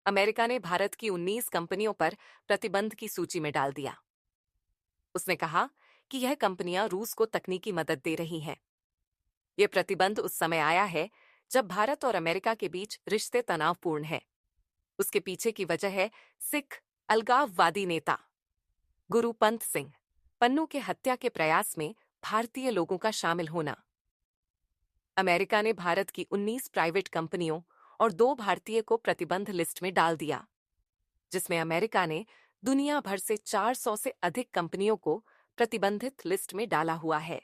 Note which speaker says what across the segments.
Speaker 1: America ने भारत की 19 कंपनियों पर प्रतिबंध की सूची में डाल दिया। उसने कहा कि यह कंपनियां रूस को तकनीकी मदद दे रही हैं। यह प्रतिबंध उस समय आया है जब भारत और अमेरिका के बीच रिश्ते तनावपूर्ण हैं। उसके पीछे की वजह है सिख अलगाववादी नेता गुरुपंत सिंह पन्नू के हत्या के प्रयास में भारतीय लोगों का शामिल होना। अमेरिका ने भारत की 19 प्राइवेट कंपनियों और 2 भारतीय को प्रतिबंध लिस्ट में डाल दिया, जिसमें अमेरिका ने दुनिया भर से 400 से अधिक कंपनियों को प्रतिबंधित लिस्ट में डाला हुआ है।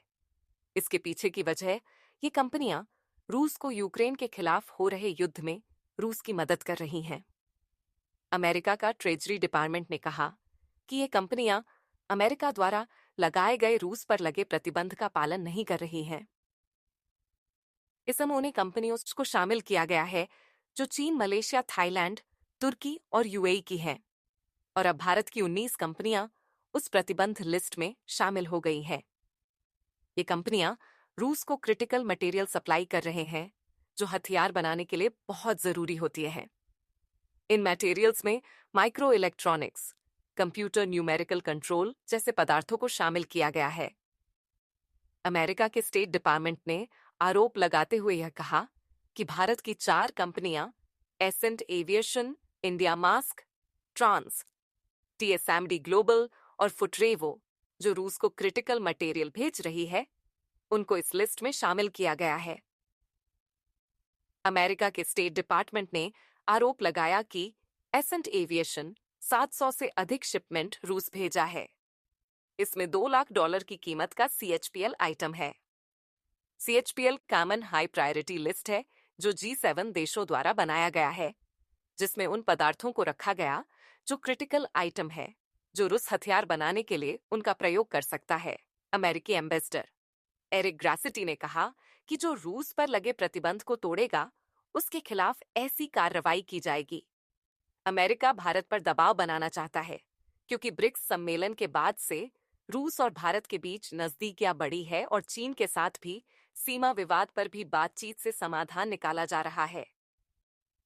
Speaker 1: इसके पीछे की वजह ये कंपनियां रूस को यूक्रेन के खिलाफ हो रहे युद्ध में रूस की मदद कर रही हैं। अमेरिका का ट्रेजरी डिपार्टमेंट ने कहा कि ये कंपनियां अमेरिका द्वारा लगाए गए रूस पर लगे प्रतिबंध का पालन नहीं कर रही हैं। इस समय उन्हें कंपनियों को शामिल किया गया है जो चीन, मलेशिया, थाईलैंड, तुर्की और यूएई की हैं, और अब भारत की 19 कंपनियां उस प्रतिबंध लिस्ट में शामिल हो गई हैं। ये कंपनियां रूस को क्रिटिकल मटेरियल सप्लाई कर रहे हैं जो हथियार बनाने के लिए बहुत जरूरी होती है। इन मटेरियल्स में micro electronics, computer numerical control जैसे पदार्थों को शामिल किया गया है। अमेरिका के स्टेट डिपार्टमेंट ने आरोप लगाते हुए यह कहा कि भारत की 4 कंपनियां Ascent Aviation, India Mask, Trans, TSMD Global और फुटरेवो, जो रूस को क्रिटिकल मटेरियल भेज रही है, उनको इस लिस्ट में शामिल किया गया है। अमेरिका के स्टेट डिपार्टमेंट ने आरोप लगाया कि एसेंट एविएशन 700 से अधिक शिपमेंट रूस भेजा है। इसमें $2 लाख की कीमत का CHPL आइटम है। CHPL common high priority list है जो G7 देशों द्वारा बनाया गया है, जिसमें उन पदार्थों को रखा गया जो क्रिटिकल आइटम है जो रूस हथियार बनाने के लिए उनका प्रयोग कर सकता है। अमेरिकी एम्बेसडर एरिक ग्रासिटी ने कहा कि जो रूस पर लगे प्रतिबंध को तोड़ेगा उसके खिलाफ ऐसी कार्रवाई की जाएगी। अमेरिका भारत पर दबाव बनाना चाहता है क्योंकि ब्रिक्स सम्मेलन के बाद से रूस और भारत के बीच नजदीकियां बढ़ी है और चीन के साथ भी सीमा विवाद पर भी बातचीत से समाधान निकाला जा रहा है।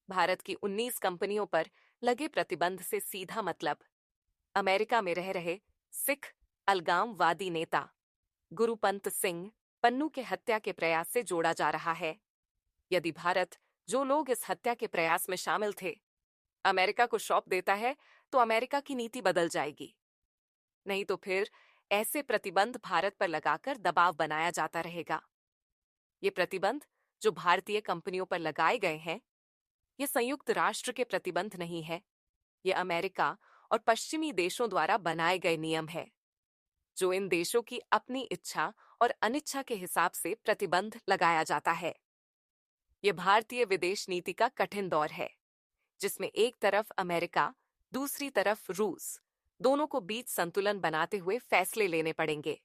Speaker 1: भारत की 19 कंपनियों पर लगे प्रतिबंध से सीधा मतलब अमेरिका में रह रहे सिख अलगाववादी नेता गुरुपंत सिंह पन्नू के हत्या के प्रयास से जोड़ा जा रहा है। यदि भारत जो लोग इस हत्या के प्रयास में शामिल थे अमेरिका को सौंप देता है तो अमेरिका की नीति बदल जाएगी। नहीं तो फिर ऐसे प्रतिबंध भारत पर लगाकर दबाव बनाया जाता रहेगा। ये प्रतिबंध जो भारतीय कंपनियों पर लगाए गए हैं, ये संयुक्त राष्ट्र के प्रतिबंध नहीं है। ये अमेरिका और पश्चिमी देशों द्वारा बनाए गए नियम है, जो इन देशों की अपनी इच्छा और अनिच्छा के हिसाब से प्रतिबंध लगाया जाता है। ये भारतीय विदेश नीति का कठिन दौर है, जिसमें एक तरफ अमेरिका, दूसरी तरफ रूस, दोनों को बीच संतुलन बनाते हुए फैसले लेने पड़ेंगे।